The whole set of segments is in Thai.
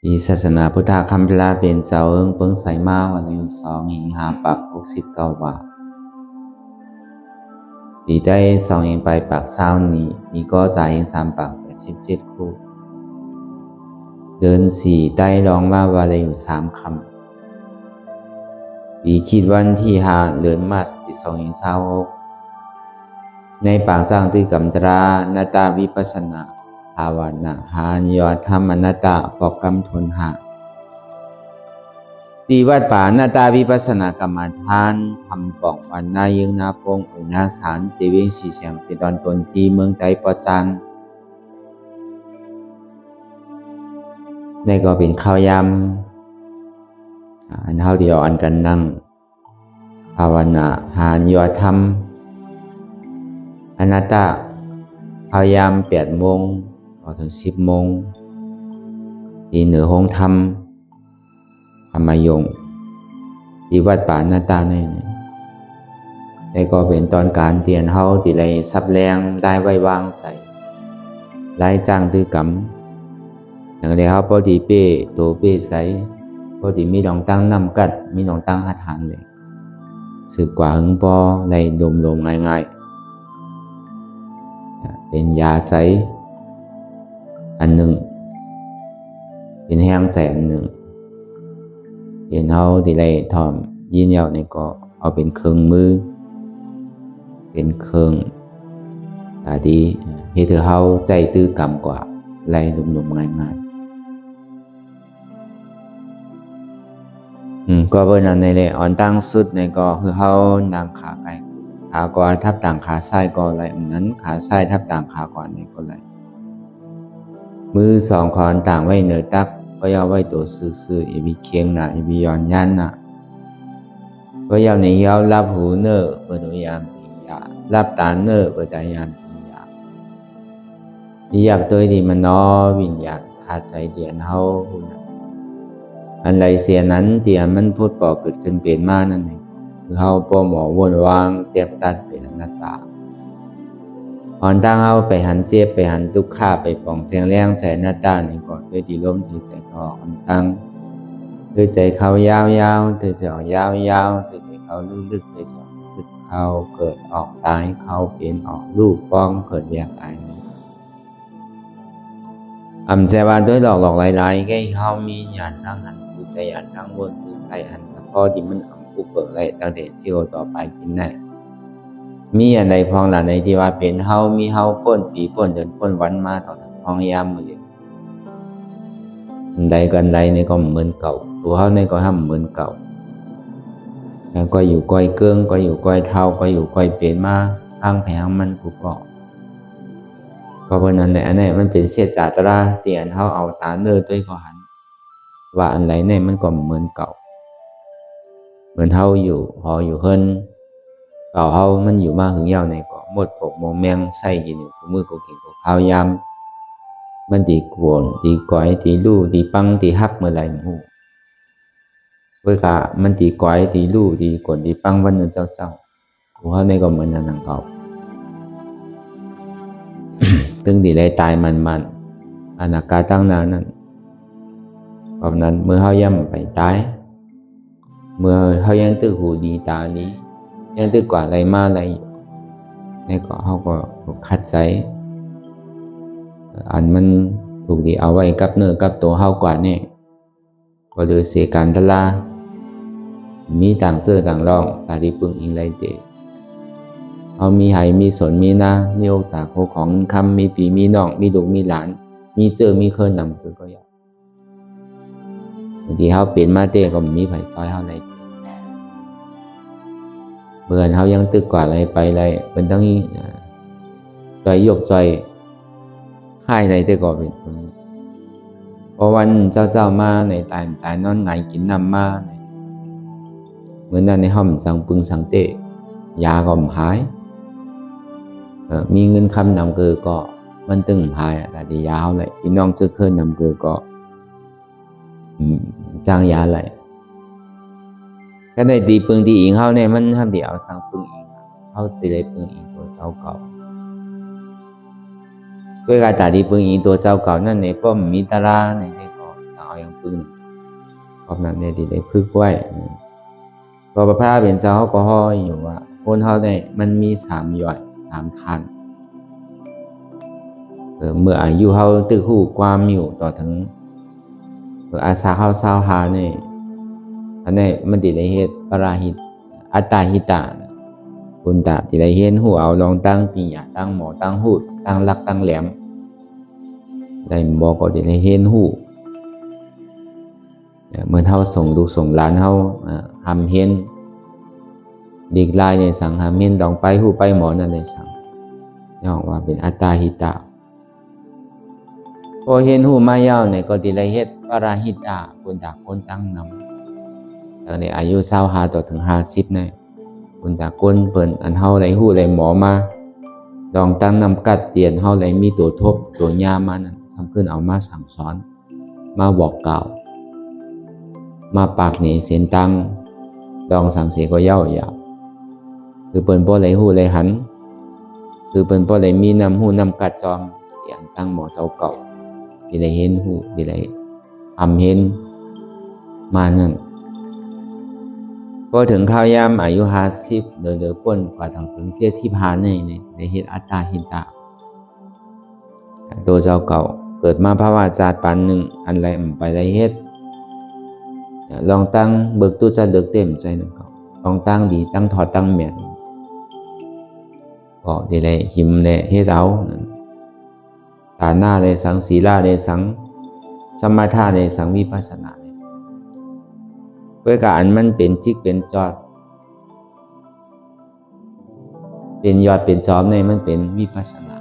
ปีศาสนาพุทธคำพลาเป็นเจ้าเอิงเปิ้งใส่มาวันที่2 หิงหาปัก69 บาทปีได้2 หิงไปปัก20นี้มีก็จ่ายหิง3ปัก87 คู่เดิน4ได้ร้องมาว่าอะไรอยู่3 คำปีคิดวันที่5เดือนมาปี2 หิง26ในปางสร้างตื้อกำตรานาตาวิปัสสนาภาวนาหานยอธรรมนาตาปอกกำทนหาตีวัดป่านาตาวิปัสสนากรรมฐานทำปองวันนายึงนาปงอุณาสารเจวิงสีเสียงเจดอนตนตีเมืองไต้ปอจันนี่ก็เป็นข้าวยำอันเท่าเดียวอันกันนั่งภาวนาหานยอธรรมอนัตตาข้าวยำ8 โมงถึง10 โมงที่เหนือห้องธรรมธรรมยงที่วัดป่านาตานี่ก็เป็นตอนการเตียนเฮาที่ไรซับแรงได้ไว้วางใจไล่จ้างตื้อกำอย่างไรเฮาพอดีเป้โตเป้ใสพอดีมีหลองตั้งน้ำกัดมีหลองตั้งหัดหันเลยสืบกว่าหึงปอไรดมลงง่ายๆเป็นยาใสอันหนึ่งเป็นแห้งใจอันหนึ่งเห็นเฮาที่ไรทอมยินยาวนี่ก็เอาเป็นเครื่องมือเป็นเครื่องดีเฮ็ดให้เฮาใจตื้อกำกว่าไรดุมๆง่ายๆก็เบิ่นอันนี้แหละอ่อนตั้งสุดนี่ก็คือเฮานางขาไปขาขวาทับต่างขาซ้ายก็ไรนั้นขาซ้ายทับต่างขาขวานี่ก็ไรมือ2 ขอนต่างไว้เหนือตักก็要ไว้ตัวซื่อๆอีบีเคียงน่ะอีบีย้อนยันน่ะก็要你要รับหูเนอเปิดยามปียารับตาเนอเปิดยามปียาอยากตัวดีมันนอวิญญาณพาใจเดียนเฮาอันไรเสียนั้นเตียมันพูดก่อเกิดขึ้นเปลี่ยนมานั่นเองคือเฮาป้อหมอวนวางเตียบตัดเป็นอนัตตาอ่อนตั้งเอาไปหันเจ็บไปหันทุกข์ไปป่องเสียงแรงใส่หน้าตาในก่อนด้วยดีล้มถือใจคออ่อนตั้งถือใจเขายาวๆถือใจออกยาวๆถือใจเขาลึกๆถือใจลึกเขาเกิดออกตายเขาเป็นออกลูกป้องเกิดแยกตายใจว่าด้วยหลอกหลายๆแก่เขามีหยาดทั้งหันถือใจหยาดทั้งบนถือใจหันเฉพาะที่มันผู้เปิดอะไรตั้งแต่เชี่ยวต่อไปกินได้มีอันใดพองหลานในที่ว่าเป็นเฮามีเฮาพ้นปีพ้นเดินพ้นวันมาต่อถึงพองยามมือเดียวอันใดกันไรในก็เหมือนเก่าตัวเฮาในก็ห้ามเหมือนเก่าแล้วก็อยู่ก้อยเกื้องก็อยู่ก้อยเท่าก็อยู่ก้อยเป็นมาข้างแผงมันกูก็เพราะนั้นแหละอันนี้มันเป็นเสียจาตราเตียนเฮาเอาตาเนื้อด้วยก็หันว่าอันไรในมันก็เหมือนเก่าเหมือนเฮาอยู่หออยู่เฮิรนเก่าเฮามันอยู่มาหึงยาวในก็หมดปกโมแมงใส่กินอยู่มือก็กินก็ข้าวยำมันตีกวนตีก้อยตีลู่ตีปังตีฮักเมื่อไรหูเพื่อกะมันตีก้อยตีลู่ตีกวนตีปังวันนั้นเจ้าหัวในก็เหมือนนั่งเก่าตึงตีไรตายมันอนาคาตั้งนานนั้นเพราะนั้นเมื่อเฮาย่ำไปตายเมื่อเฮายังตื้อหูดีตาดียังตื้อกว่าอะไรมาอะไรนี่ก็เฮาก็คัดใจอันมันถูกดีเอาไว้กับเนื้อกับตัวเฮากว่านี่ก็เลยเสียการตลามีต่างเสื้อต่างรองตาดีปึงอิงไรเดเฮามีไหมีสนมีนามีโอกจากโคของคำมีปีมีน้องมีลูกมีหลานมีเจอมีเคยนำคือก็อยากบางทีเฮาเป็นมาเต้ก็มีไผจอยเฮาไรเมื่อเขายังตึกกว่าอะไรไปเลยเป็นต้องจอยยกจอยให้ในแต่ก่อนเป็นคนพอวันเจ้ามาในตายนอนไหนกินน้ำมาเหมือนนั้นในห้องสังปึงสังเตะยาก็หายมีเงินคำนำเกลือก็มันตึงหายแต่ดียาวเลยพี่น้องซื้อเครื่องนำเกลือก็จ้างยาเลยก็ในตีปึงตีอิงเขาเนี่ยมันทำเดี๋ยวสั่งปึงอิงเขาตีได้ปึงอิงตัวเจ้าเก่าด้วยการตัดตีปึงอิงตัวเจ้าเก่านั่นเนี่ยก็มีตาราในที่ก็เอา อย่างปึ้งพร้อมนั้นเนี่ยที่ได้พึกไว้พอพระพาเป็นเจ้าเขาก็ห้อยอยู่ว่าคนเขาเนี่ยมันมี3หย่อย3ฐานเมื่ออายุเขาตึกหูความอยู่ต่อถึงอาสาเขาเศร้าหาเนี่ยอันนี้มันติได้เฮ็ดปราหิตอัตตาหิตาคุณตาติได้เห็นหูเอาลองตั้งปีหยาตั้งหมอตั้งหูตั้งลักตั้งแหลมได้บอกก็ติได้เห็นหูเมื่อเท่าส่งลูกส่งหลานเท่าทำเห็นดีกลายในสังหามเห็นดองไปหูไปหมอนั่นเลยสังย่องว่าเป็นอัตตาหิตาพอเห็นหูมายาวเนี่ยก็ติได้เฮ็ดปราหิตาคุณตาคนตั้งนำตั้งแต่อายุ25ต่อถึง50เนี่ยคุณตาคนเปิ่นอันเฮาได้หูได้หมอมาลองตั้งนำกัดเตียนเฮาได้มีตัวทบตัวยามานั่นสำเพิ่นเอามาสั่งสอนมาบอกกล่าวมาปากหนีเสียนตังดองสังเสียก็เย้ายาวคือเปิ้นบ่ได้หูได้หันคือเปิ้นบ่ได้มีนำหูนำกัดจอมอย่างตั้งหมอเจ้าเก่าที่ได้เห็นหูที่ได้ทำเห็นมานั่นพอถึงข้าวยามอายุ50เดือป้นกว่าถึง75เนี่ยได้เฮ็ดอัตตาหิตาตัวเจ้าเก่าเกิดมาภาวะจาดปานหนึ่งอันไรไปได้เฮ็ดลองตั้งเบิกตู้จะเดือกเต็มใจหนึ่งเขาลองตั้งดีตั้งถอดตั้งเมียนก็ได้เลยหิมเลยเฮ็ดเอาฐานะเลยสังศีลาเลยสังสมถะเลยสังวิปัสสนาเลยเพื่อการมันเป็นจิกเป็นจอดเป็นยอดเป็นจอมในมันเป็นวิปัสสนา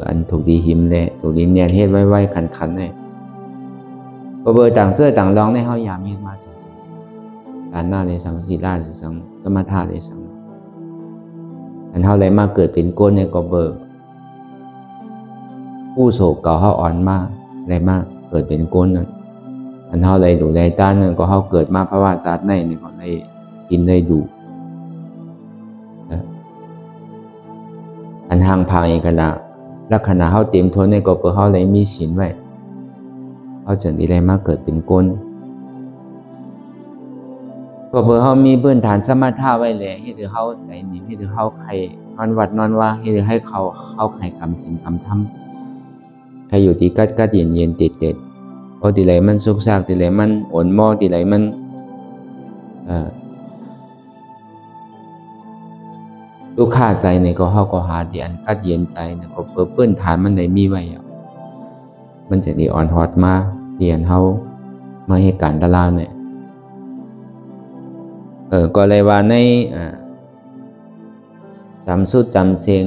อันถูกดีหิมเลยถูกดีเนี่ยเฮ็ดไว้ขันเนี่ยพอเบอร์ต่างเสื้อต่างรองในเฮายามเฮ็ดมาสิฐานะเลยสังศีลาเลยสังสมถะเลยสังอันเฮาเลยมาเกิดเป็นก้นในก็เบอร์ผู้โศกเก่าเฮาอ่อนมากเลยมาเกิดเป็นก้นนั่นอันเฮาเลยดูได้ต้านนั่นก็เฮาเกิดมาเพราะว่าศาสตร์ในนี่ก็ได้กินได้ดูอันห่างพางเองกันละลักษณะเฮาเต็มทนในก็เพื่อเฮาเลยมีศีลไว้เฮาจึงได้มาเกิดเป็นก้นก็เพื่อเฮามีพื้นฐานสมถะไว้แล้วเฮ็ดให้เฮาใจนิ่งเฮ็ดให้เฮาใครนอนวัดนอนว่าเฮ็ดให้เขาใครกรรมศีลกรรมธรรมใครอยู่ที่กัดเย็นติดพอทีไรมันสุกซากทีไรมันอ่อนมอทีไรมันลูกค้าใจเนี่ยก็เฮาก็หาเดียนกัดเย็นใจเนี่ยก็เปิ้นฐานมันได้มีไว้มันจะได้อ่อนฮอดมาเดียนเฮามาให้การตลาดเนี่ยก็เลยว่าในจำสุดจำเสียง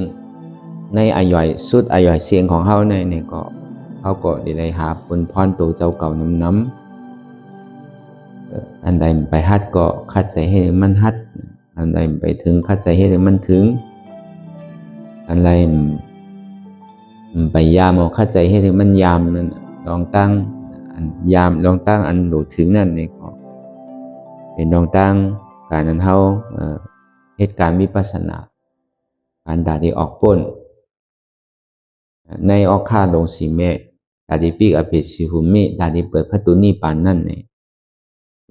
ในอาย่อยสุดอาย่อยเสียงของเฮาเนี่ยก็เขาก็ได้หาผลพรตัวเจ้าเก่าน้ำอันใดไปฮัดก็คัดใจให้มันฮัดอันใดไปถึงคัดใจให้มันถึงอันใดไปยามเอาคัดใจให้มันยามนั่นลองตั้งอันยามลองตั้งอันหลุดถึงนั่นนี่ก็เป็นลองตั้งการนั้นเฮาเหตุการณ์วิปัสสนาการด่าที่ออกป้นในออกข้าลงสีเมฆดาดิปีกอภิสิหุมิดาดิเปิดประตูนิพพานนั่นเนี่ย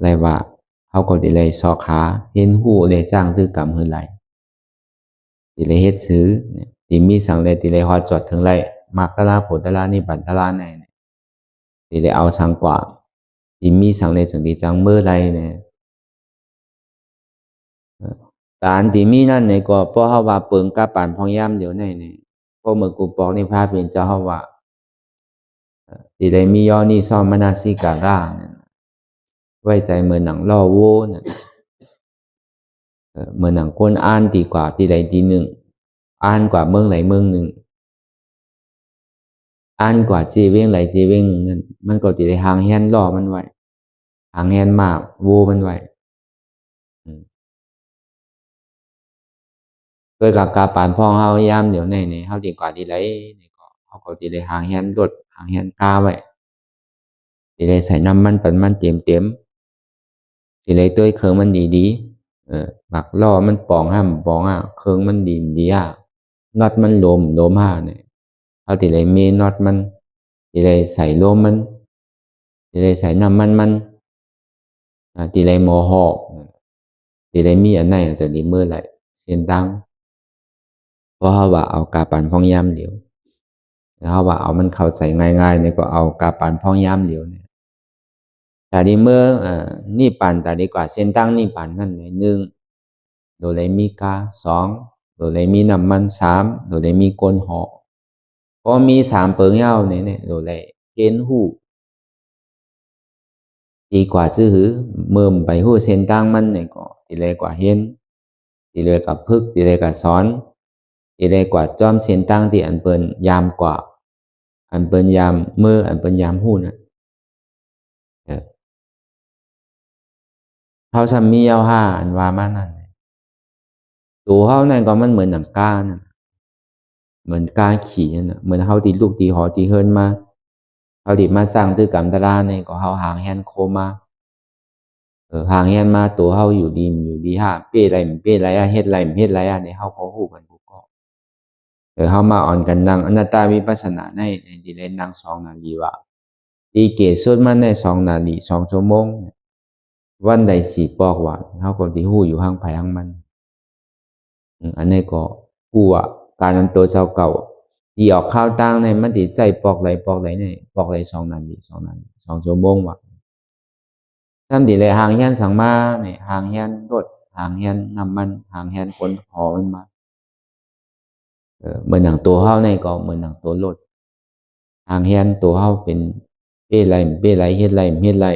ไรว่าเขาก็ได้เลยสอกหาเห็นหูเลยจ้างตื้อกรรมเฮือไรติเลยเฮ็ดซื้อเนี่ยติมีสังเลยติเลยฮอดจอดถึงไรมากตลาผลตลานิบันตลาเนี่ยติเลยเอาสังกว่าติมีสังเลยสังติจังเมื่อไรเนี่ยตานติมีนั่นเนี่ยก็เพราะเขาว่าเปิงกะปานพองย่ำเดี๋ยวเนี่ยพอเมื่อกูบอกในพระเป็นเจ้าเขาว่าที่ได้มีย่อนี่ซ่อมมนาสิการ่าไว้ใจเหมือนหนังล่อโว้เนี่ยเหมือนหนังคนอ่านดีกว่าที่ใดทีหนึ่งอ่านกว่าเมืองไหนเมืองหนึ่งอ่านกว่าจีเวงไหลจีเวงหนึ่งนั่นมันก็ที่ได้หางแฮนล่อมันไว้หางแฮนมากโว้มันไว้โดยกับกาปานพ่อเฮายามเดี๋ยวในเฮาดีกว่าที่ไรนี่ก็เฮาก็ที่ได้หางแฮนรถหางแฮนกาไว้ที่ได้ใส่น้ำมันเป็นมันเต็มที่ได้ตัวเครื่องมันดีหมักล่อมันปองห้ามปองเครื่องมันดีน็อตมันโลมเนี่ยเอาที่ได้มีน็อตมันที่ได้ใส่โลมมัน thì lại xài nămมันthì lại mồ họ thì lạiมีอันไหนจะดีเมื่อไหร่เสียนตังเพราะเขาว่าเอากาปันพองยามเดียวแล้วเขาว่าเอามันเข้าใส่ง่ายๆเนี่ยก็เอากาปันพองยามเดียวเนี่ยแต่ดีเมื่อนี่ปันแต่ดีกว่าเสียนตังนี่ปันนั่นเลยหนึ่งโดเลยมีกาสองโดเลยมีน้ำมันสามโดเลยมีก้นหอพอมีสามเปิงเย้าเนี่ยโดเลยเห็นหูดีกว่าซื้อหือเมื่อไปหูเส้นตั้งมันเนี่ยก็ดีเลยกว่าเห็นดีเลยกับพึกดีเลยกับสอนดีเลยกว่าจอมเส้นตั้งที่อันเปินยามกว่าอันเปินยามเมื่ออันเปินยามหูนะเขาซ้ำมีเย้าห้าอันว่ามานั่นตัวเขานั่นก็มันเหมือนหนังกานั่นเหมือนกาขี่นั่นเหมือนเขาตีลูกตีหอตีเฮิรนมาเขาตีมาสร้างตื้อกำตะลาเนี่ยก็เขาหางแฮนโคมาห่างเฮียนมาตัวเฮาอยู่ดีฮะเป้ไรมันเป้ไรอะเฮ็ดไรมันเฮ็ดไรอะในเฮาก็ฮู้กันทุกข้อเฮามาอ่อนกันนั่งอนัตตาวิปัสสนาในที่เล่นนั่ง2นาทีว่าดีเกตสุดมันใน2นาที2ชั่วโมงวันใดสิปอกว่าเฮาก็สิฮู้อยู่ห่างไผห่างมันอันนี้ก็ฮู้ว่าการนำตัวเจ้าเก่าที่ออกข้าวต่างในมันสิใจปอกไหลในปอกไหล2นาที2นาที2ชั่วโมงว่าทำดีเลยห่างเฮียนสั่งมาเนี่ยห่างเฮียนรถห่างเฮียนน้ำมันห่างเฮียนคนหอมันมาเหมือนหนังตัวเฮาในก็เหมือนหนังตัวรถห่างเฮียนตัวเฮาเป็นเป้ไรเป้ไรเฮ็ดไรเฮ็ดไร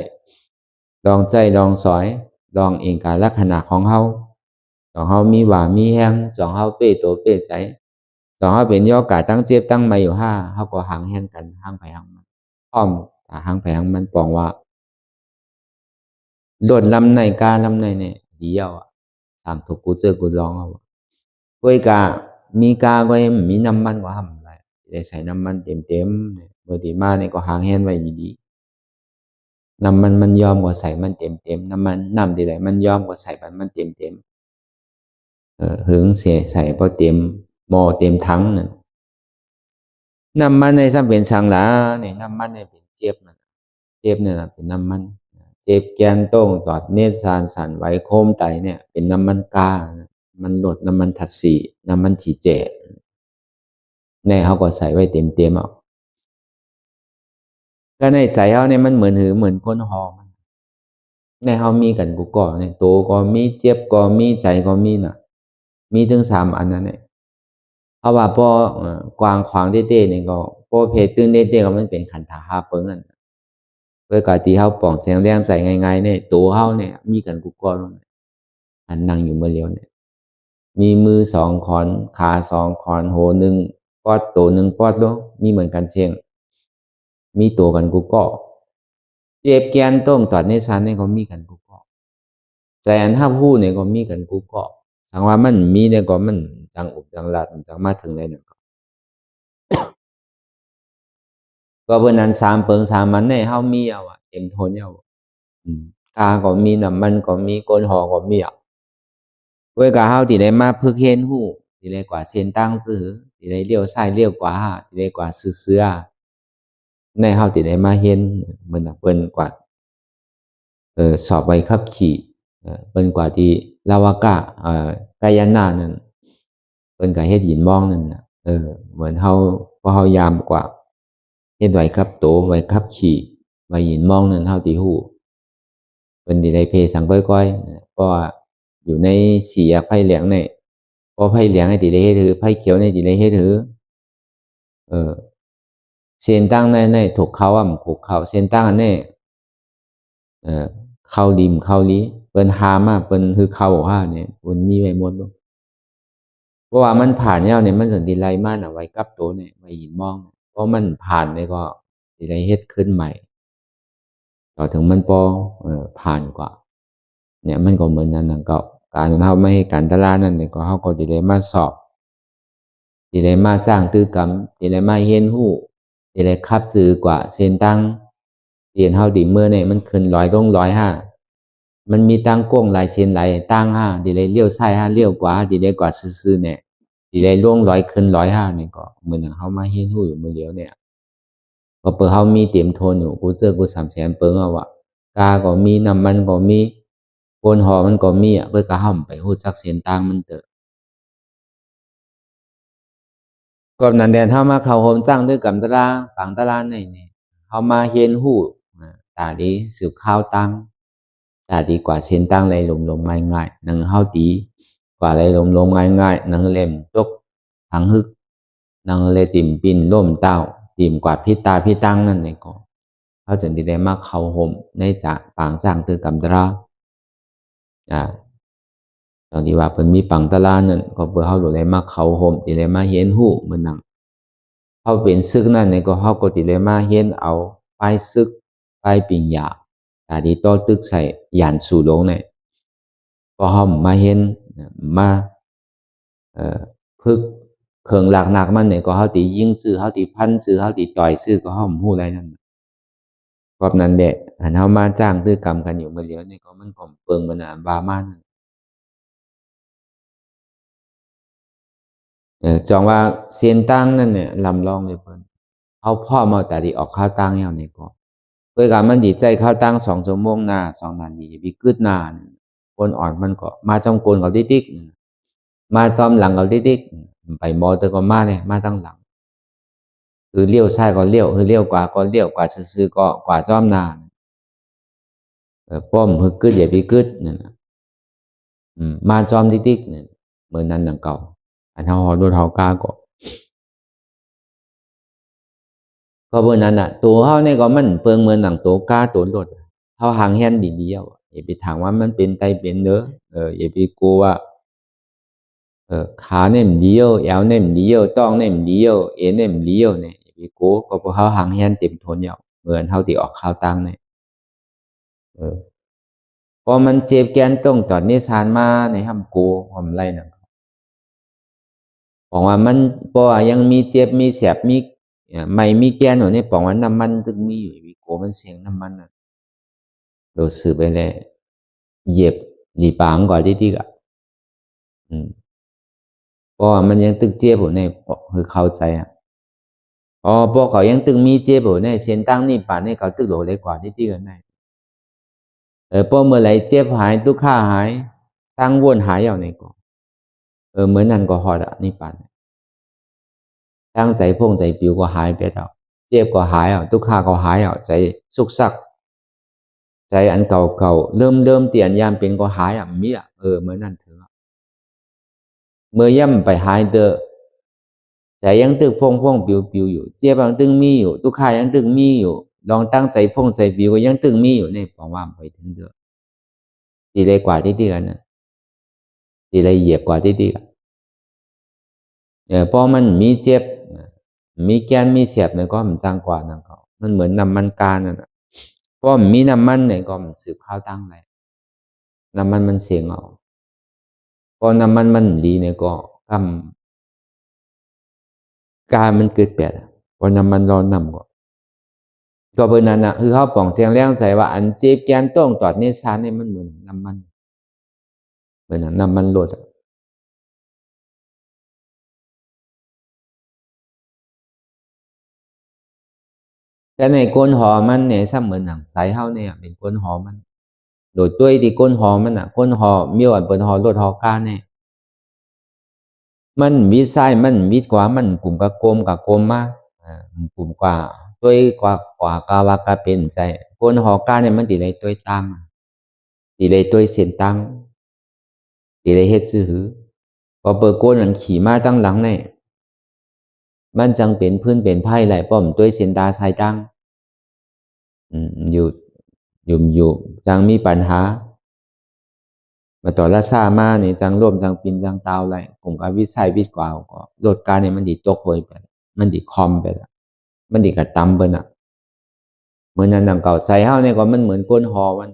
ลองใจลองสอยลองเองการลักษณะของเฮาสองเฮามีหวานมีแห้งสองเฮาเป้ตัวเป้ใจสองเฮาเป็นย่อกาตั้งเจ็บตั้งไม่อยู่ห้าเฮาก็ห่างเฮียนกันห่างไปห่างมันพร้อมห่างไปห่างมันปองว่าโดดลำในกาลำในเนี่ยดีเอาสามถูกกูเจอกูร้องเอาก้วยกามีกาก็มีน้ำมันก็ทำอะไรได้ใส่น้ำมันเต็มเนี่ยเมื่อตีมาเนี่ยก็หางแห้งไว้ดีๆน้ำมันยอมก็ใส่มันเต็มน้ำมันน้ำดีเลยมันยอมก็ใส่มันเต็มหึงเสียใส่พอเต็มหม้อเต็มถังน่ะน้ำมันในซ้ำเป็นสังหลาเนี่ยน้ำมันเนี่ยเป็นเจี๊ยบน่ะเจี๊ยบเนี่ยเป็นน้ำมัน เจ็บแกนโต้งตอดเนตรสารสันไหวโคมไตเนี่ยเป็นน้ำมันกามันลดน้ำมันทัดสีน้ำมันถีเจในเขาก็ใส่ไว้เต็มเอาก็ในใส่เขาเนี่ยมันเหมือนหือเหมือนก้นหอมันในเขามีกันกูก่อเนี่ยโตก็มีเจ็บก็มีใจก็มีน่ะมีถึง3 อันนั้นเนี่ยเพราะว่าพอกวางขวางเต้ๆเนี่ยก็พอเพตื้นเต้ๆก็มันเป็นขันธาหาเปิ้งอันเพื่อกาที่เขาปองแสงแรงใส่ง่ายๆเนี่ยตัวเขาเนี่ยมีกันกูก่ออันนั่งอยู่เมื่อเลียวเนี่ยมีมือ2 ขอนขา2 ขอนโห1ปอดโต1 ปอดแล้วมีเหมือนกันเชียงมีตัวกันกูก็เจ็บแกนต้องตอดในซันเนี่ยก็มีกันกูก็ใจอันห้าผู้เนี่ยก็มีกันกูก็สังว่ามันมีเนี่ยก็มันจังอุบจังหลัดจังมาถึงเลยเนี่ยก็เบอร์นั้น3 เปิง 3มันเนี่ยเฮามีเอาอะเต็มทนเอากาก็มีน้ำมันก็มีก้นหอก็มีอ่ะเว้ยกาเฮาที่ได้มาพึกเห็นหูที่ได้กว่าเส้นตั้งซื้อที่ได้เลี้ยวซ้ายเลี้ยวขวาที่ได้กว่าซื้อในเฮาที่ได้มาเห็นเหมือนเปิ้นกว่าสอบใบขับขี่เปิ้นกว่าที่ลาวากะกายานานั่นเปิ้นก็เฮ็ดหินมองนั่นน่ะเหมือนเฮาพอเฮายามกว่าเฮ็ดไว้ครับโตไว้ขับขี่ไว้หินมองนั่นเฮาที่ฮู้เปิ้นสิได้เพสังก้อยๆเพราะว่าอยู่ในสี่แยกไผ่เหลียงเนี่ยพอไผ่เหลียงให้ติได้เฮ็ดถือไผ่เขียวเนี่ยติได้เฮ็ดถือเออเส้นตั้งในถูกเขาถูกเขาเส้นตั้งอันนี้เข้าริมเข้าลีเปิ้นหามาเปิ้นคือเข้าว่าเนี่ยเปิ้นมีไว้หมดบ่เพราะว่ามันผ่านแล้วเนี่ยมันสันติไลมาน่ะไว้กับโตเนี่ยไว้หินมองเพราะมันผ่านเนี่ยก็สิได้เฮ็ดขึ้นใหม่ต่อถึงมันบ่ผ่านกว่าเนี่ยมันก็เหมือนนั้นน่ะก็การเฮาไม่ให้การตลาดนั่นเนี่ยก็เฮาก็สิได้มาสอบสิได้มาจ้างตื้อกรรมสิได้มาเรียนรู้สิได้คับซื้อกว่าเส้นตั้งเรียนเฮาดีเมื่อเนี่ยมันขึ้น100ลง105มันมีตั้งกว้างหลายเส้นหลายตั้งสิได้เลี้ยวซ้ายเลี้ยวขวาสิได้กว่าซื่อๆเนี่ยสิได้ลง100ขึ้น105เนี่ยก็เหมือนเฮามาเรียนรู้อยู่มื้อเดียวเนี่ย ก็เปิดเฮามีเต็มทนอยู่กูเจอกู300,000เปิงเอาวะกาก็มีน้ำมันก็มีโกนหอมันก็มีเพื่อก็ห้ำไปฮู้จักเส้นทางมันเตอะก็นั่นแดนเฮามาเข้าโฮมจ้างด้วยกำตะลาปังตะลาในนี่เฮามาเรียนรู้ตาดีสืบข่าวตังตาดีกว่าเส้นทางเลยลมๆง่ายๆหนังเฮาดีกว่าเลยลมๆง่ายๆหนังเล่มตกหังฮึกหนังเลยติ่มปิ่นล่มเต้าติ่มกว่าพิตาพิตังนั่นนี่ก็เขาจึงได้มาเข้าโฮมในจากปางจ้างด้วยกำตะลาตอนที่ว่าเพิ่นมีปังตะลานั่นก็เพื่อเฮาได้มาเข้าโฮมสิได้มาเรียนรู้เหมือนหนัง เขาเป็นซึกนั่นเนี่ยก็เขาก็ติเลยมาเห็นเอาไปซึกไปปิ่งยาแต่ที่ต่อตึกใส่ยานสู่ลงเนี่ยก็เขามาเห็นมาพึกเคืองหลักหนักมันเนี่ยก็เขาตียิงซื้อเขาตีพันซื้อเขาตีต่อยซื้อก็เขาหู้อะไรนั่นเพราะนั้นแหละหันเขามาจ้างตื้อกรรมกันอยู่มาเดียวนี่ก็มันก็เปิงมันบามันจองว่าเสียนตั้งนั่นเนี่ยลำลองเลยเพิ่นเขาพ่อมาแต่ที่ออกข้าวตั้งอย่างนี้ก็ ด้วยการมันดีใจเข้าตั้ง2 ชั่วโมงหน้า2 นาทีวิกฤตหน้าคนอ่อนมันก็มาจอมโกนเขาติ๊กมาจอมหลังเขาติ๊กไปมอเตอร์ก็มาเนี่ยมาตั้งหลังคือเลี้ยวซ้ายก็เลี้ยวคือเลี้ยวกว่าก็เลี้ยวกว่าซื้อก็กว่าจอมหน้าป้อมคือกึดอย่าไปกึดนี่นะมาจอมติ๊กเนี่ยเหมือนนั้นหนังเก่าอันเฮาฮอดรถเฮากาก็เบอร์นั้นตัวเฮาเนี่ยก็มันเปิงเหมือนหนังตัวกาตัวรถเฮาหางแฮนดีๆอย่าไปถามว่ามันเป็นไตเป็นเด้ออย่าไปกลัวว่าขาเนี่ยมันเดียวเอวเนี่ยมันเดียวต้องเนี่ยมันเดียวเอ็นเนี่ยมันเดียวเนี่ยอย่าไปกลัวก็พวกเขาหางแฮนเต็มทนอยู่เหมือนเฮาที่ออกข่าวตังเนี่ยพอมันเจ็บแกนต้องตอดนิสานมาในห้ำกูผมไรนั่นบอกว่ามันเพราะว่ายังมีเจ็บมีแสบมีไม่มีแกนอยู่ในบอกว่าน้ำมันตึงมีอยู่วิโกมันเสียงน้ำมันโดนสืบไปเลยเหยียบหลีปางก่อนที่กะเพราะว่ามันยังตึกเจ็บอยู่ในคือเข้าใจพวกเขายังตึงมีเจ็บอยู่ในเส้นตั้งนี่ป่านนี่เขาตึกโหลเลยกว่าที่กันได้พอเมื่อไหร่เจ็บหายทุกข้าหายตั้งวนหายอย่างนี้ก็เหมือนนั่นก็ฮอดนี่ป่านตั้งใจพงใจปิวก็หายไปแล้วเจ็บก็หายทุกข้าก็หายใจสุกสักใจอันเก่าเริ่มเตียนยามเป็นก็หายมีเหมือนนั่นเถอะเมื่อย่ำไปหายเดอใจยังตึกพงปิวอยู่เจ็บยังตึงมีอยู่ทุกข้ายังตึงมีอยู่ลองตั้งใจพงใจปิวก็ยังตึงมีอยู่ในบอกว่าไปถึงเดอดีเลยกว่าที่กันนะดีเลยเหยียบกว่าที่กันเพราะมันมีเจ็บมีแกนมีเสียบเนี่ยก็มันจังกว่านั่นก็มันเหมือนน้ำมันกานั่นเพราะมีน้ำมันเนี่ยก็มันสืบข้าวตั้งเลยน้ำมันเสียงพอน้ำมันดีเนี่ยก็กการมันเกิดแปดพอน้ำมันร้อนนำก็เบอร์นั้นคือเขาป่องเสียงแรงใส่ว่าอันเจ็บแกนต้องตอดเนซานเนี่ยมันเหมือนน้ำมันเหมือนน้ำมันลดแต่ในก้นหอมันเนี่ยซ้ำเหมือนหนังใสเฮาเนี่ยเป็นก้นหอมันโดยตัวที่ก้นหอมันก้นหอมีวันเปิดหอลดหอกาเนี่ยมันวิสัยมันวิกว่ามันกลุ่มกับกลมมากกลุ่มกว่าตัวกาวากาเป็นใจก้นหอกาเนี่ยมันตีเลยตัวตั้งตีเลยตัวเส้นตั้งตีเลยเฮ็ดซื่อหือพอเปิดก้นหลังขี่มาตั้งหลังเนี่ยมันจังเป็นพื้นเป็นไพ่ไหลป้อมตัวเส้นตาชายตั้งอยู่จังมีปัญหามาต่อละซ่ามาเนี่ยจังร่วมจังปินจังเตาไรผมก็วิสัยวิกว่าก็ลดการเนี่ยมันดีตกไปมันดีคอมไปละมันดีกระตำเปิ้นเหมือนนั้นดังเก่าใส่เฮาเนี่ยก็มันเหมือนก้นหอมัน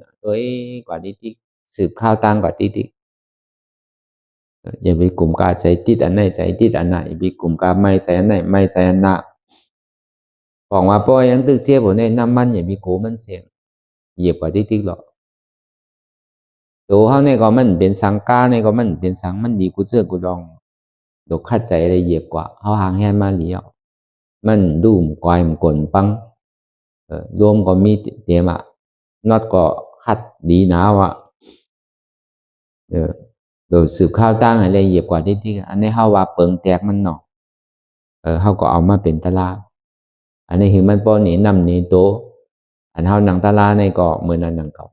กว่าที่สืบข้าวตังกว่าที่อย่าไปกลุ่มกาใจติดอันไหนใจติดอันไหนอย่าไปกลุ่มกาไม่ใจอันไหนไม่ใจอันน่ะบอกว่าพอยังตึกเจี๊ยบเนี่ยน้ำมันอย่าไปโกมันเสียงเหยียบกว่าที่หรอกตัวเขาเนี่ยก็มันเป็นสังกาเนี่ยก็มันเป็นสังมันดีกูเจอกูลองดกขัดใจอะไรเหยียบกว่าเขาหางแฮนมาเหลียวมันดูมกวายมกลปัง รวมก็มีเตรียมน็อตก็คัดดีหนาวโดยสืบข้าวตั้งอะไรเหยียบกว่าที่อันนี้เฮาว่าเปิงแตกมันเนาะเฮาก็เอามาเป็นตารางอันนี้คือมันป้อนนี่นำนี่โตอันเฮาหนังตารางในก็เหมือนนั้นหนังเก่า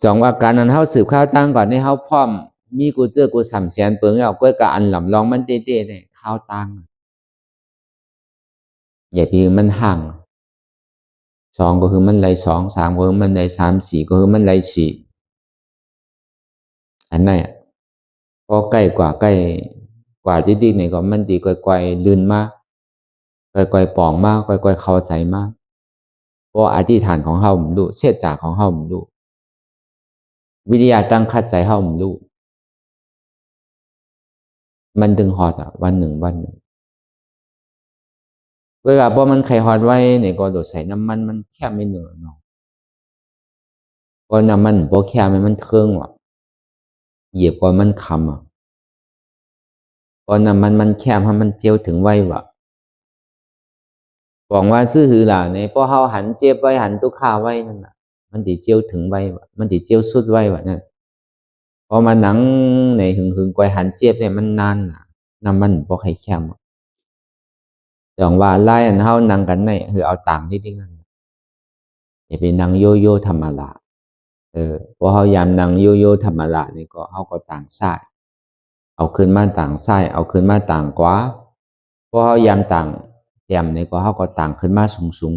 สองว่าการนั้นเฮาสืบข้าวตั้งก่อนในเฮาพร้อมมีกูเจอกูสำเสียนเปิงเอาก้อยกับอันหลำลองมันเต้ๆเนี่ยข้าวตั้งอย่าพี่มันห่างสองก็คือมันไรสองสามก็คือมันไรสามสี่ก็คือมันไรสี่อันนั้นก็ใกล้กว่าที่เนี่ยก็มันดีกว่าลื่นมากกว่าป่องมากกว่าเข้าใจมากเพราะอธิษฐานของเฮาผมรู้เสียจากของเฮาผมรู้วิทยาตั้งคัดใจเฮาผมรู้มันดึงฮอดวันหนึ่งเวลาพอมันไขฮอดไว้เนี่ยก็โดดใส่น้ำมันแค่ไม่เหนือเนาะก็น้ำมันพอแค่มันเครื่องเหยียบก่อนมันคำก็น้ำมันแค่ให้มันเจียวถึงไว้บอกว่าซื้อหือหล่ะเนี่ยพอเฮาหันเจ็บไว้หันตุกขาไว้นั่นมันติเจียวถึงไว้มันติเจียวสุดไว้นั่นพอมาหนังในหึงกวยหันเจ็บเนี่ยมันนานน้ำมันบ่ให้แคมจังว่าไล่อันเฮานั่งกันในคือเอาต่างที่นั่นอย่าไปนั่งโยโย่ธรรมดาพอเฮายามนั่งโยโย่ธรรมดานี่ก็เฮาก็ต่างซ้ายเอาขึ้นมาต่างซ้ายเอาขึ้นมาต่างขวาพอเฮายามต่างเตรียมนี่ก็เฮาก็ต่างขึ้นมาสูง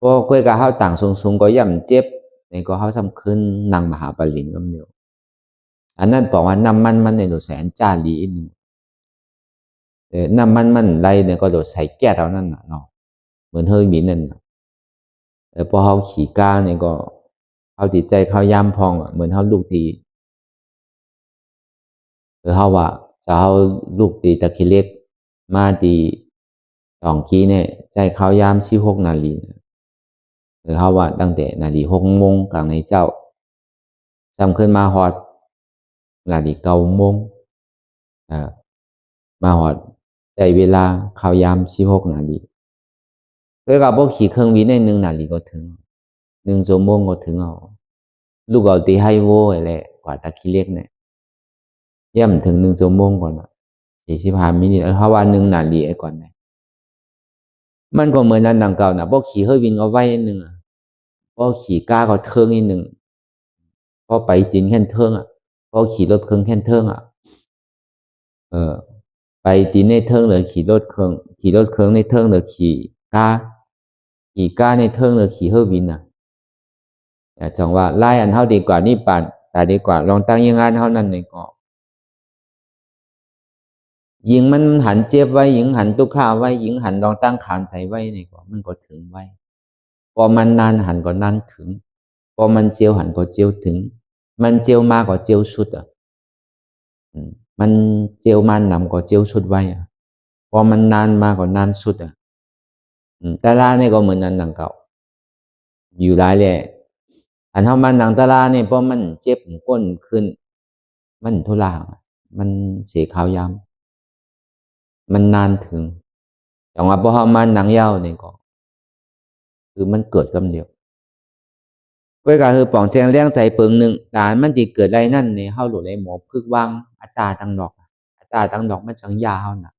พอคุยกับเฮาต่างสูงก็ย่ำเจ็บนี่ก็เฮาซ้ำขึ้นนั่งมหาปริญญาเดียวอันนั้นบอกว่าน้ำมันในโดดแสนจ้าลีอีกนึงน้ำมันไรเนี่ยก็โดดใส่แก้วเอานั่นเนาะเหมือนเฮยมีนั่นพอเฮาขี่ก้าเนี่ยก็เฮาจิตใจเขาย่ำพองเหมือนเฮาลูกตีเฮาว่าจะเฮาลูกตีตะคิเล็กมาตีสองกี้เนี่ยใจเขาย่ำ16 นาทีเฮาว่าตั้งแต่นาที6 โมงกลางในเจ้าจำขึ้นมาฮอดนาที9 โมงมาฮอดใจเวลาเขายาม16 นาทีเวลาพวกขี่เครื่องบินใน1 นาทีก็ถึง1 ชั่วโมงก็ถึงลูกเอาตีให้โว้อะไรกว่าตะคิเล็กเนี่ยย่ำถึง1 ชั่วโมงก่อน45 นาทีเขาว่า1 นาทีไอ้ก่อนเนี่ยมันก็เหมือนนั้นดังเก่านะพวกขี่เครื่องบินก็ไว้นึงพวกขี่ก้าก็เทิงนิดนึงพอไปจีนแค่เทิงพอขี่รถเครื่องแค่เทิงไปตีในเทิงหรือขี่รถเครื่องในเทิงหรือขี่ก้าในเทิงหรือขี่เฮอร์วินจังว่าไล่อันเท่าดีกว่านี่ป่านแต่ดีกว่าลองตั้งยังงานเท่านั้นในเกาะยิงมันหันเจ็บไว้ยิงหันตุกขาไว้ยิงหันลองตั้งขานใส่ไว้ในเกาะมันก็ถึงไว้พอมันนานหันก็นานถึงพอมันเจียวหันก็เจียวถึงมันเจียวมาก็เจียวสุดมันเจียวมันนำก็เจียวสุดไว้พอมันนานมาก็นานสุดตาลาเนี่ยก็เหมือนนั้นดังเก่าอยู่หลายแหละอันเท่ามันหนังตาลาเนี่ยเพราะมันเจ็บก้นขึ้นมันทุลางมันเสียขาวยำมันนานถึงแต่ว่าพอมันหนังยาวเนี่ยก็คือมันเกิดกำเดียวเวลาคือป่องแจงเลี้ยงใจเปิงหนึ่งแต่มันที่เกิดอะไรนั่นเนี่ยเฮาหลุดเลยหมอพึกวางอัตราตั้งดอกมันจังยาเฮาน่ะ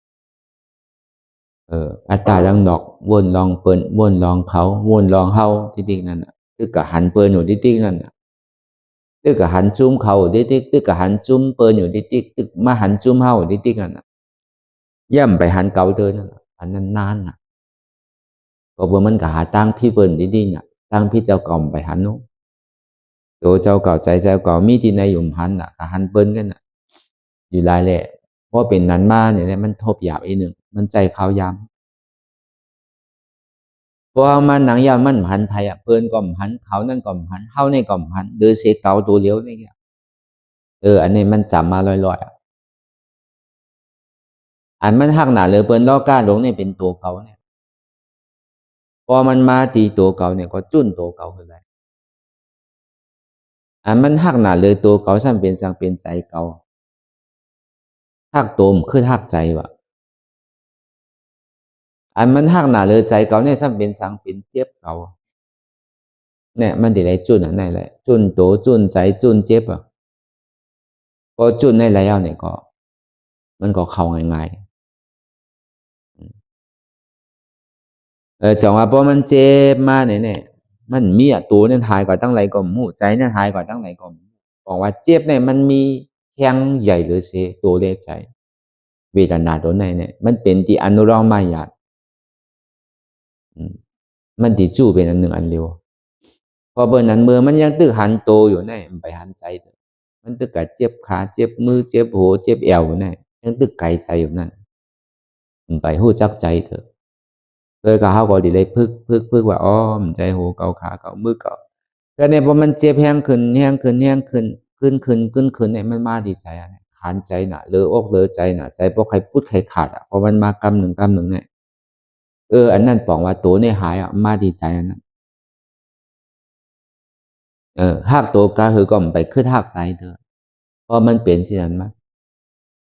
อัตราตั้งดอกวนลองเปิ้นวนลองเขาวนลองเฮาที่จริงนั่นคือกะหันเปิ้นอยู่ที่จริงนั่นตึกกะหันจุ้มเขาที่จริงตึกกะหันจุ้มเปิ้นอยู่ที่จริงตึกมาหันจุ้มเฮาที่จริงนั่นย่ำไปหันเก่าเดินนั่นอันนั้นนานก็เบิ่มันกะหาตั้งพี่เปิ้นที่จริงตั้งพี่เจ้าก่อมไปหันนู้ตัวเจ้าเก่าใจเจ้าเก่ามีที่ในยุ่มหันกะหันเปิ้นกันอยู่หลายแหละเพราะเป็นนั้นมาเนี่ยมันทบหยาบอีกหนึ่งมันใจเขายำเพราะมันหนังยามันหันไผเปิ้นก่อมหันเขานั่นก่อมหันเฮาในก่อมหันเดือเสียเก่าตัวเลี้ยวนี่เงี้ยอันนี้มันจำมาลอยๆอันมันหักหนาเลยเปิ้นล้อกล้าลงเนี่ยเป็นตัวเก่าเนี่ยพอมันมาตีตัวเก่าเนี่ยก็จุ้นตัวเก่าขึ้นไปอันมันหักหนาเลยตัวเก่าสั่งเป็นใจเก่าหักตัวมคือหักใจวะ อันมันหักหนาเลยใจเก่าเนี่ยซ้ำเป็นสังเป็นเจ็บเก่าเนี่ยมันติได้จุนอันไหนแหละจุนโตจุนใจจุนเจ็บอ่ะพอจุนในแล้วเนี่ยก็มันก็เข้าง่ายๆจังว่าพอมันเจ็บมาเนี่ยมันมีอ่ะตัวเนี่ยหายกว่าตั้งไรก็หมู่ใจเนี่ยหายกว่าตั้งไรก็บอกว่าเจ็บเนี่ยมันมีแข้งใหญ่หรือเสตัวเล็กใจเวทนาตัวไหนเนี่ยมันเป็นที่อนุรองมายาตมันที่จู่เป็นอันหนึ่งอันเร็วพอเบอร์นั้นเมื่อมันยังตึกหันโตอยู่เนี่ยมันไปหันใจมันตึกกะเจ็บขาเจ็บมือเจ็บหัวเจ็บเอวอยู่เนี่ยยังตึกไกลใจอยู่นั่นมันไปหู้จักใจเถอะเลยก็เขาก็ดีเลยพึกว่าอ๋อมันใจหัวเกาขาเกามือเกาแต่เนี่ยพอมันเจ็บแห้งขึ้นแห้งขึ้นแห้งขึ้นขึ้นเนี่ยมันมาดีใจอ่ะขานใจน่ะเลอะอกเลอะใจน่ะใจพอใครพูดใครขาดอ่ะพอมันมากำหนึ่งเนี่ยอันนั้นบอกว่าตัวเนี่ยหายอ่ะมาดีใจอันนั้นหักตัวก็คือก็มันไปขึ้นหักใจเถอะพอมันเปลี่ยนสินั้นมา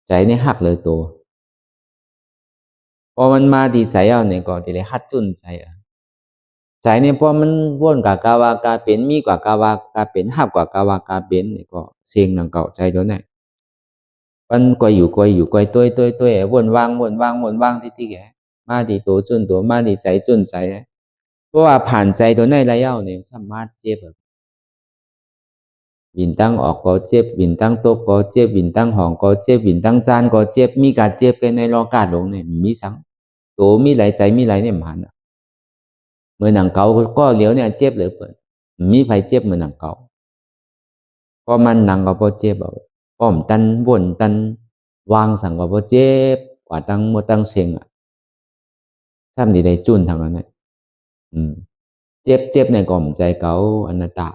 ใจเนี่ยหักเลยตัวพอมันมาดีใจเอาเนี่ยก็ที่ได้หัดจุนใจอ่ะใจเนี่ยพอมันว่นกับกาวากาเป็นมีกว่ากาวากาเป็นหักกว่ากาวากาเป็นเนี่ยก็เสียงหนังเก่าใจตัวเนี่ยมันก็อยู่ตัววนวางที่แกมาดีตัวจุนตัวมาดีใจจุนใจเพราะว่าผ่านใจตัวในระยะเนี่ยสามารถเจ็บวินตั้งออกก็เจ็บวินตั้งโต๊ะก็เจ็บวินตั้งห้องก็เจ็บวินตั้งจานก็เจ็บมีการเจ็บกันในโลกาหลงเนี่ยมีสังตัวมีหลายใจมีหลายเนี่ยมันเมื่อหนังเก่าก็เหลียวเนี่ยเจ็บเลยเปิดมีไผเจ็บเหมือนหนังเก่าเพราะมันหนังก็พอเจ็บแบบป้อมตันวนตันวางสั่งก็พอเจ็บกว่าตั้งหมดตั้งเสียงอ่ะทำดีได้จุนทางนั้นเนี่ยเจ็บในกล่อมใจเก่าอนัตตา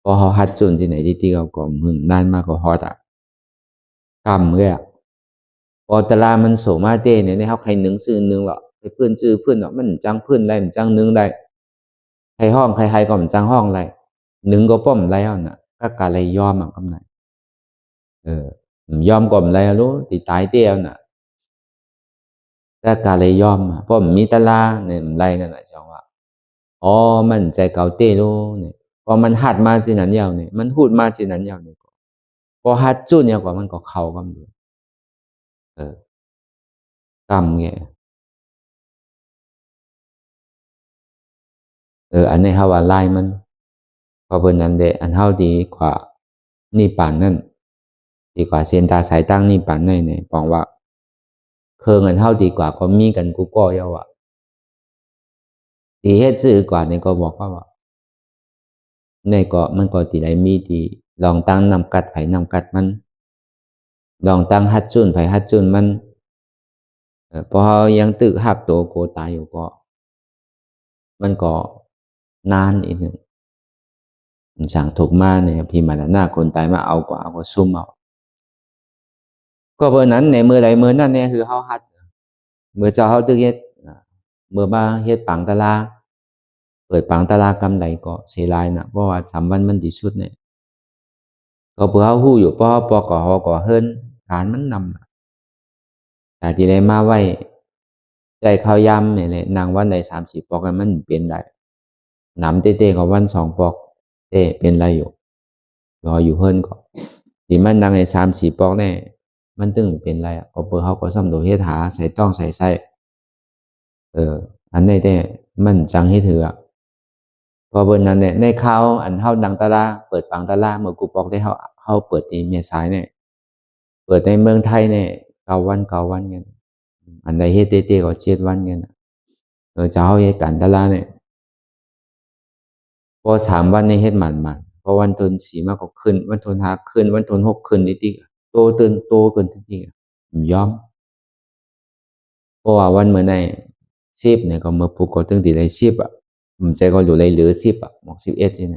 พอเขาฮัดจุนที่ไหนที่เขากล่อมหึงนานมากกว่าฮอดอ่ะกำเลยอ่ะพอตลามันโสมาเต้เนี่ยเขาใครหนึ่งซื้อหนึ่งหรอกไปเพื่อนซื้อเพื่อนเนาะมันจังเพื่อนไรมันจังหนึ่งได้ใครห้องใครก็มันจังห้องไรหนึ่งก็ป้อมไรอ่ะน่ะก็กะไรยอมอ่ะกำไนยอมก่อมไรรู้ติตายเตี้ยน่ะแต่กะไรยอมอ่ะเพราะมีตลาเนี่ยมันไรกันน่ะจังว่าอ๋อมันใจเก่าเต้รู้เนี่ยพอมันหัดมาสินั้นยาวเนี่ยมันหูดมาสินั้นยาวเนี่ยพอหัดจุดเนี่ยกว่ามันก็เข้ากันเลยเออกำเงี้ยอันนี้เขาว่าไล่มันเพราะเป็นนั้นเดอันเท่าดีกว่านี่ป่านนั่นดีกว่าเสียนตาสายตั้งนี่ป่านนั่นเนี่ยบอกว่าเคยเงินเท่าดีกว่าก็มีกันกูก็เยาว่าดีเฮ็ดซื้อกว่านี่ก็บอกว่าในก็มันก็ตีไรมีตีลองตั้งนำกัดไผนำกัดมันลองตั้งฮัดจุนไผฮัดจุนมันพอยังตึกหักตัวโกตายอยู่ก็มันก็นานอีกหนึ่งสั่งถูกมาเนี่ยพี่มันหน้าคนตายมาเอาก็ซุ่มเอาก็เบอร์นั้นในมือใดมือนั่นเนี่ยคือเขาฮัดมือเจ้าเขาตึกเฮ็ดมือมาเฮ็ดปังตะลาเปิดปังตะลากำไรก็เสียลายนะเพราะว่า3 วันมันดีสุดเนี่ยก็เพื่อเขาหู้อยู่เพราะปอก็ฮอก็เฮิรนฐานมันนำแต่ที่ได้มาไว้ใจเขายำเนี่ยนางวันใด30 ปอกมันเปลี่ยนได้นำเต้ๆก็วัน2 ปอกเต้เป็นไรอยู่รออยู่เฮิรนก็ที่มันนางใน3-4 ปอกเนี่ยมันตึงเป็นไรอ่ะก็เพื่อเขาก็ซ่อมโดยเฮ็ดหาใส่ต้องใส่ไส้อันนี้เต้มันจังให้ถืออ่ะพอเบนนั้นเนี่ยในข่าวอันเฮาดังตะลาเปิดปังตะลาเมื่อกูบอกได้เฮาเปิดที่เมษายนเนี่ยเปิดในเมืองไทยเนี่ย9 วันเงี้ยอันใดเฮ็ดเต้ๆก็7 วันเงี้ยจะเฮาเฮ็ดกันตะลาเนี่ยพอ3 วันนี่เฮ็ดมันพอวันที่4มาก็ขึ้นวันที่5ขึ้นวันที่6ขึ้นนิดๆโตเกินจริงๆยอมเพราะว่าวันมื้อนั้น10เนี่ยก็มื้อปุกก็ถึงที่ได้10อ่ะใจก็อยู่เลยเหลือ10อ่ะบอก11ใช่ไหม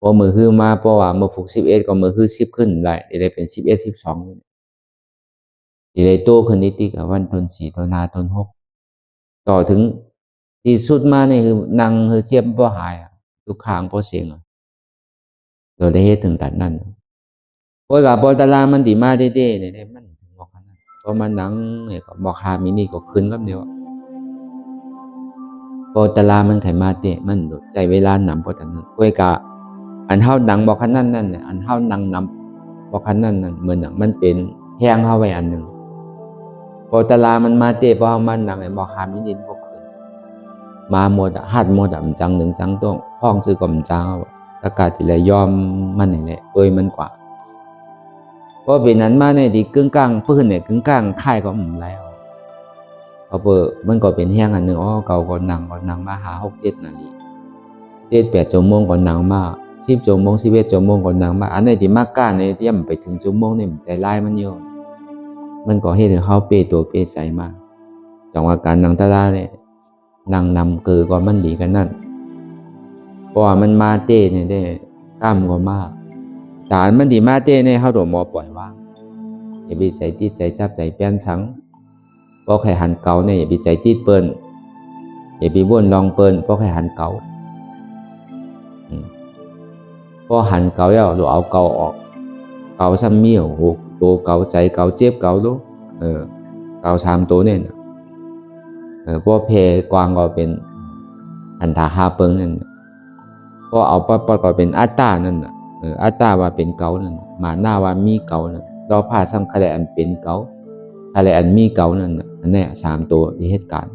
พอมือฮื้อมาเพราะว่ามือผูก11ก็มือฮื้อ10ขึ้นได้เป็น11 12ที่ได้โตขึ้นนิดๆกับวันที่4ที่5ที่6ต่อถึงที่สุดมานี่คือนั่งคือเจ็บบ่หายทุกครั้งบ่เสียงเราได้เฮ็ดถึงตัดนั้นเพราะว่าพอตารางมันดีมาเด้ๆเนี่ยมันบอกขนาดเพราะมันหนังเนี่ยก็บอกหามินิก็ขึ้นกับเดียว พอตลามันไขมาเตะมันใจเวลานำพอตันนั้นก้วยกะอันเฮาหนังบอกคันนั้นนั่นอันเฮานังนำบอกคันนั้นนั่นเหมือนมันเป็นแพงเฮาไว้อันหนึ่งพอตลามันมาเตะพอเฮามันนังไอ้บอกหามินินพวกขึ้นมาหมดหัดหมดมันจังหนึ่งจังต้องห้องซื้อก็มันจังตะกาที่เลยยอมมันนี่แหละตัวมันกว่าเพราะเป็นนั้นมาเนี่ยที่กึ่งกลางพื้นเนี่ยกึ่งกลางค่ายก็แล้วเอาเปิดมันก็เป็นแห้งอันหนึ่งเก่าก็นังมาหา6-7 นาที7-8 ชั่วโมงก็นังมา10 ชั่วโมง11 ชั่วโมงก็นังมาอันไหนที่มากกล้าในที่มันไปถึงชั่วโมงนี่มันใจร้ายมันเยอะมันก็เฮ็ดให้เฮาเปตัวเปใจมากจังว่าการนังตะลาเนี่ยนังนำคือก็มันหลีกันนั่นเพราะว่ามันมาเต้เนี่ยได้กล้ามก็มากแต่มันที่มาเต้เนี่ยเฮาโดนหมอปล่อยว่างอย่าไปใจติดใจจับใจเปลี่ยนสังเพราะใครหันเก่าเนี่ยอย่าไปใจติดเปิ้นอย่าไปวนลองเปิ้นเพราะใครหันเก่าพอหันเก่าแล้วเราเอาเก่าออกเก่าซ้ำเมี่ยวโหตัวเก่าใจเก่าเจ็บเก่าลูกเก่า3 ตัวเนี่ยพอเพกวางก็เป็นอันทาหาเปิงนั่นพอเอาปอดก็เป็นอัตตานั่นอัตตาว่าเป็นเก่านั่นมาหน้าว่ามีเก่านั่นเราพาซ้ำคะแนนเป็นเก่าคะแนนมีเก่านั่นอันนี้3 ตัวที่เหตุการณ์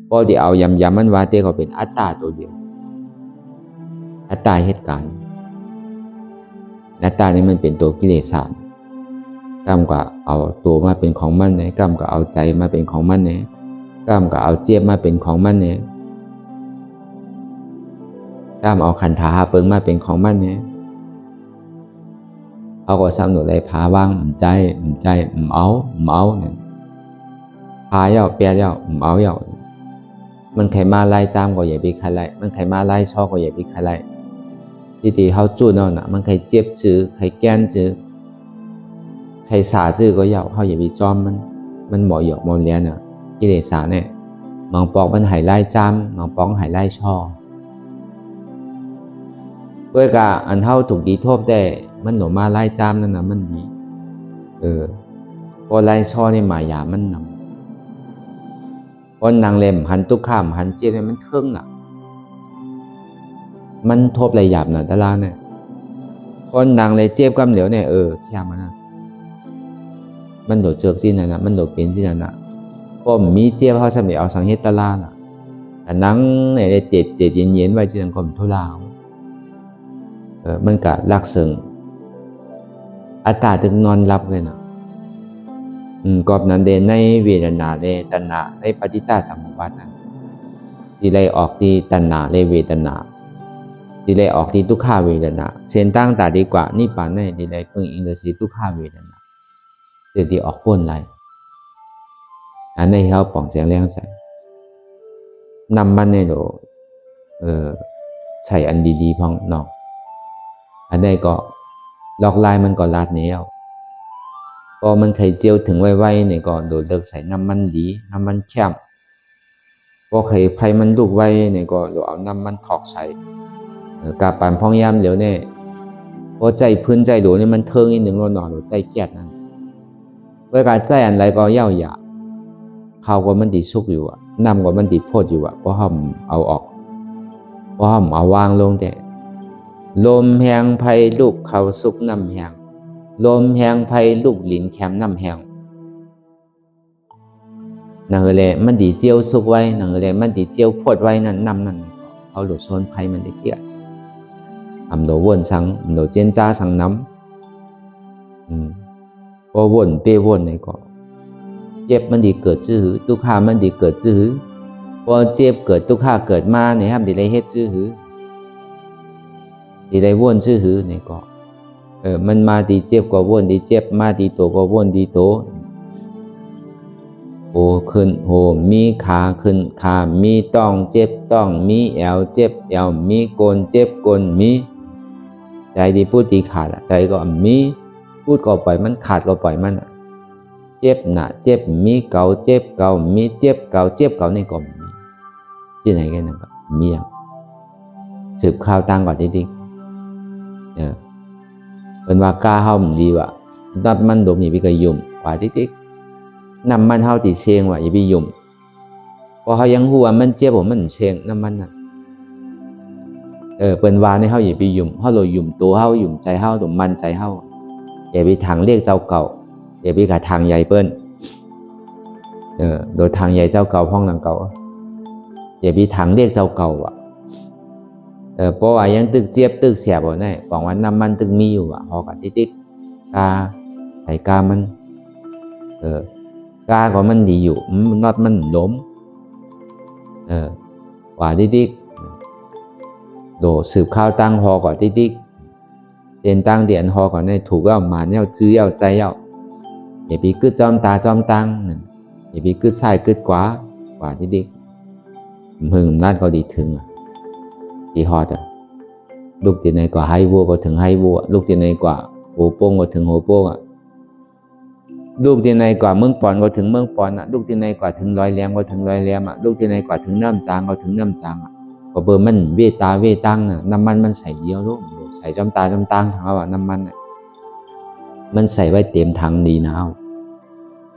พอที่เอายำมันว่าเตก็เป็นอัตตาตัวเดียวอัตตาเหตุการณ์อัตตานี่มันเป็นตัวกิเลสกรรมก็เอาตัวมาเป็นของมันเนี่ยกรรมก็เอาใจมาเป็นของมันเนี่ยกรรมก็เอาเจี๊ยบมาเป็นของมันเนี่ยกรรมเอาขันธาหาเปิงมาเป็นของมันเนี่ยเอาก็ซ้ำหนูเลยพาว่างใจเอาเนี่ยพาเย้าเปียเย้าเอาเย้ามันใครมาไล่จามก็อย่าไปใครไล่มันใครมาไล่ชอก็อย่าไปใครไล่ที่เขาจุดนั่นน่ะมันใครเจ็บจื้อใครแก้นจื้อใครสาจื้อก็เย้าเขาอย่าไปจอมมันหมอหยอกมอนเลี้ยนอ่ะกิเลสเนี่ยมองปอกมันหายไล่จามมองปองหายไล่ชอเพื่อกะอันเท่าถูกดีโทษได้มันหลงมาไล่จามนั่นน่ะมันดีพอไล่ชอในหมายามันนำคนนางเล่มหันตุกข้ามหันเจี๊ยบมันเทิงน่ะมันทบระหยับน่ะตะลาเนี่ยคนนางเลยเจี๊ยบกำเหลียวเนี่ยแค่มันนะมันโดดเจือกสิน่ะมันโดดเป็นสิน่ะพอมีเจี๊ยบเขาสำเร็จเอาสังเฮตตะลาน่ะแต่นังเนี่ยได้เด็ดเย็นไว้ที่นั่นก็มันทุลาวมันกะลักเสริงอัตตาถึงนอนรับเลยนะกอบนั้นเดในเวทนาในตัณหาในปฏิจจสมุปบาทนั้นที่ไล่ออกที่ตัณหาในเวทนาที่ไล่ออกที่ทุกขเวทนาเส้นตั้งตาดีกว่านี่ปานในที่ไล่เพิ่งอิงเดสีทุกขเวทนาเสียที่ออกพ้นไรอันนี้เขาป่องเสียงแรงใส่นำมันในโดใส่อันดีๆพองนอกอันนี้ก็ลอกลายมันก็ลาดเหนียวพอมันไข่เจียวถึงไวๆเนี่ยก็โดดเลิกใส่น้ำมันดีน้ำมันแช่มพอไข่ไผ่มันลูกไวเนี่ยก็เราเอาน้ำมันถอกใส่กาปั่นพองยามเหลวเนี่ยพอใจพื้นใจโดเนี่ยมันเทิงอีกหนึ่งเราหน่อใจแก่นั่นเวลาใจอันไรก็เย่าหยาข้าวก็มันดีสุกอยู่น้ำก็มันดีโพดอยู่เพราะห้ามเอาออกเพราะห้ามเอาวางลงแต่ลมแหงไผ่ลูกเขาสุกน้ำแหงลมแหงไผ่ลูกหลินแคมน้ำแหงนั่นเลยมันดีเจียวสุกไว้นั่นเลยมันดีเจียวโพดไว้นั่นน้ำนั่นเอาหลุดโซนไผ่มันได้เกี่ยอำโดวนสังอำโดเจนจ้าสังน้ำพอวนเปวนนี่ก็เจ็บมันดีเกิดซื่อทุกขามันดีเกิดซื่อพอเจ็บเกิดทุกขาเกิดมาเนี่ยครับดีได้เฮ็ดซื่อดีได้วนซื่อนี่ก็มันมาดีเจ็บก็วนดีเจ็บมาดีโตก็วนดีโตโหขึ้นโหมีขาขึ้นขามีต้องเจ็บต้องมีแอวเจ็บแอวมีโกนเจ็บโกนมีใจดีพูดดีขาดใจก็มีพูดก็ปล่อยมันขาดก็ปล่อยมันเจ็บหนาเจ็บมีเก่าเจ็บเก่ามีเจ็บเก่าเจ็บเก่านี่ก็มีที่ไหนกันนะครับมีอย่างสืบข่าวตั้งก่อนจริงเป็นว่ากล้าเฮามันดีว่ะนับมันดมอย่าไปกระยุ่มกว่าติ๊กนำมันเฮาติเสียงว่ะอย่าไปยุ่ม พอเขายังรู้ว่ามันเจ็บบ่มันเชงน้ำมันน่ะเปิ้นว่าในเฮาอย่าไปยุ่มเฮาโลยุ่มตัวเฮายุ่มใจเฮาตัวมันใจเฮาอย่าไปทางเรียกเจ้าเก่าอย่าไปกะทางใหญ่เปิ้นโดยทางใหญ่เจ้าเก่าห้องหลังเก่าอย่าไปทางเรียกเจ้าเก่าอ่ะเพราะว่ายังตึกเจี๊ยบตึกเสียบ่ได้บอกว่าน้ำมันตึกมีอยู่อ่ะฮอกะติ๊กกาไอ้กามันกาก็มันดีอยู่น็อตมันล้มว่าติ๊กโดสืบข้าวตั้งฮอกะติ๊กเจนตั้งเดียนฮอกะในถูกเอามาเนี่ยจื้อเอาใจเอาอย่าไปกึดจอมตาจอมตังอย่าไปกึดซ้ายกึดขวาว่าติ๊กมึงนั่นก็ดีถึงดีฮอดลูกที่ไหนกว่าให้วัวก็ถึงให้วัวลูกที่ไหนกว่าโหโป้งก็ถึงโหโป้งลูกที่ไหนกว่าเมืองปอนก็ถึงเมืองปอนลูกที่ไหนกว่าถึงร้อยแหลมก็ถึงร้อยแหลมลูกที่ไหนกว่าถึงน้ำจางก็ถึงน้ำจางก็เบอร์มันเวตาเวตังน้ำมันใส่เดียวลูกใส่จอมตาจอมตังทางว่าน้ำมันใส่ไว้เต็มถังดีนะ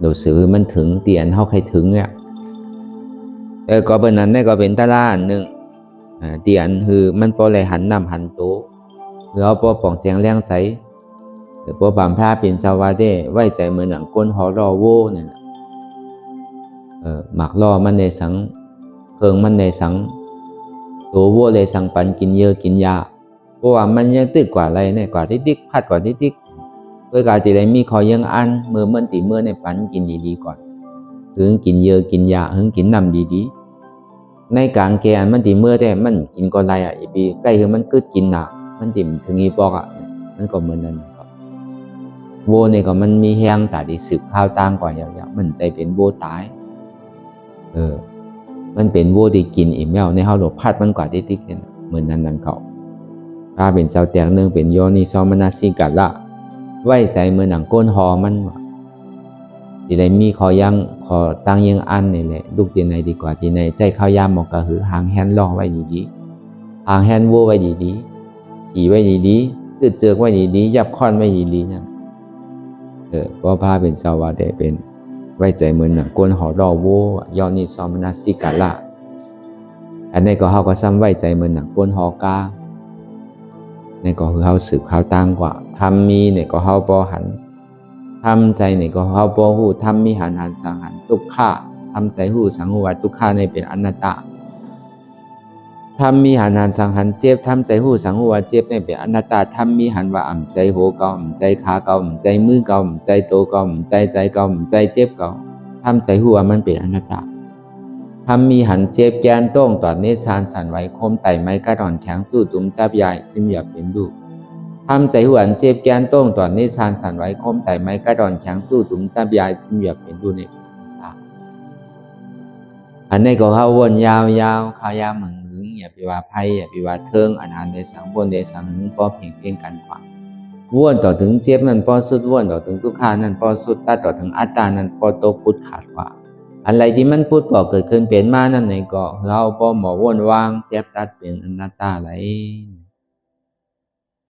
โดยซื้อมันถึงเตียนเท่าใครถึงเนี่ยก็เป็นนั้นได้ก็เป็นตาล่าหนึ่งเตียนคือมันพอเลยหันนำหันโตแล้วพอป่องเสียงแรงใสพอบามผ้าเป็นสวาเดไว้ใจเหมือนหนังก้นหอรอโวเนี่ยหมักล่อมันในสังเพิงมันในสังตัวโวเลยสังปันกินเยอะกินยาเพราะว่ามันยังตึกกว่าอะไรเนี่ยกว่าที่ติ๊กพัดกว่าที่ติ๊กเพื่อการที่ได้มีคอยังอันมือมันตีมือในปันกินดีๆก่อนถึงกินเยอะกินยาถึงกินน้ำดีๆในกลางแกนมันตีมือแต่มันกินก็ไรอย่าไปใกล้คือมันกึดกินหนักมันติ่มถึงอีปอกมันก็เหมือนนั้นครับโวเนี่ยก็มันมีแห้งแต่ที่สืบข้าวต่างกว่าอย่างมันใจเป็นโวตายมันเป็นโวที่กินอิ่มแล้วในเฮาหลบพัดมันกว่าที่ติ๊กเนี่ยเหมือนนั้นเขาถ้าเป็นเจ้าแตงนึงเป็นโยนิโสมนสิกะละไว้ใส่เหมือนหนังก้นหอมันที่ได้มีขอยังขอตั้งยังอันนี่แหละลูกที่ไหนดีกว่าที่ไหนใจข้าวยามหมอกกะหือหางแฮนล่อไว้ดีๆหางแฮนโวไว้ดีๆขี่ไว้ดีๆตึดเจือกไว้ดีๆยับค่อนไว้ดีๆนะก็พาเป็นเจ้าว่าได้เป็นไว้ใจเหมือนหนังก้นหอรอโวยอนิโสมนสิกะละอันนี้ก็เฮาก็ซ้ำไว้ใจเหมือนหนังก้นหอกานี่ก็คือเฮาสืบเขาต่างกว่าทำมีเนี่ยก็เฮาบ่หันทำใจเนี่ยก็เฮาบ่ฮู้ทำมีหันสังหันทุกข่าทำใจฮู้สังว่าทุกข่าในเป็นอนัตตาทำมีหันสังหันเจ็บทำใจฮู้สังว่าเจ็บในเป็นอนัตตาทำมีหันว่าอ่ำใจโหเก่าอ่ำใจขาเก่าอ่ำใจมือเก่าอ่ำใจโตเก่าอ่ำใจใจเก่าอ่ำใจเจ็บเก่าทำใจฮู้ว่ามันเป็นอนัตตาทำมีหันเจ็บแกนต้องตอดเนชานสั่นไหวคมไต่ไม้กระดอนแข็งสู้ตุ้มจับใหญ่ซึ่งอยากเป็นลูกทำใจหวนเจ็บแกนต้องตอดเนชานสั่นไหวคมไต่ไม้กระดอนแข็งสู้ตุ้มจับใหญ่ซึ่งอยากเป็นลูกในอันนี้ก็เข้าวนยาวๆข้าวยามึงอย่าไปว่าไพ่อย่าไปว่าเทิงอันในสังวนในสังหึงป้อเพียงกันกว่าวนต่อถึงเจ็บนั่นป้อสุดวนต่อถึงทุกขานั่นป้อสุดตัดต่อถึงอัตตานั่นป้อโตพุทธขาดกว่าอะไรที่มันพูดบอกเกิดขึ้นเป็นมานั่นเองก็เราพอหมอวนวางเจ็บตัดเป็นอนัตตาอะไร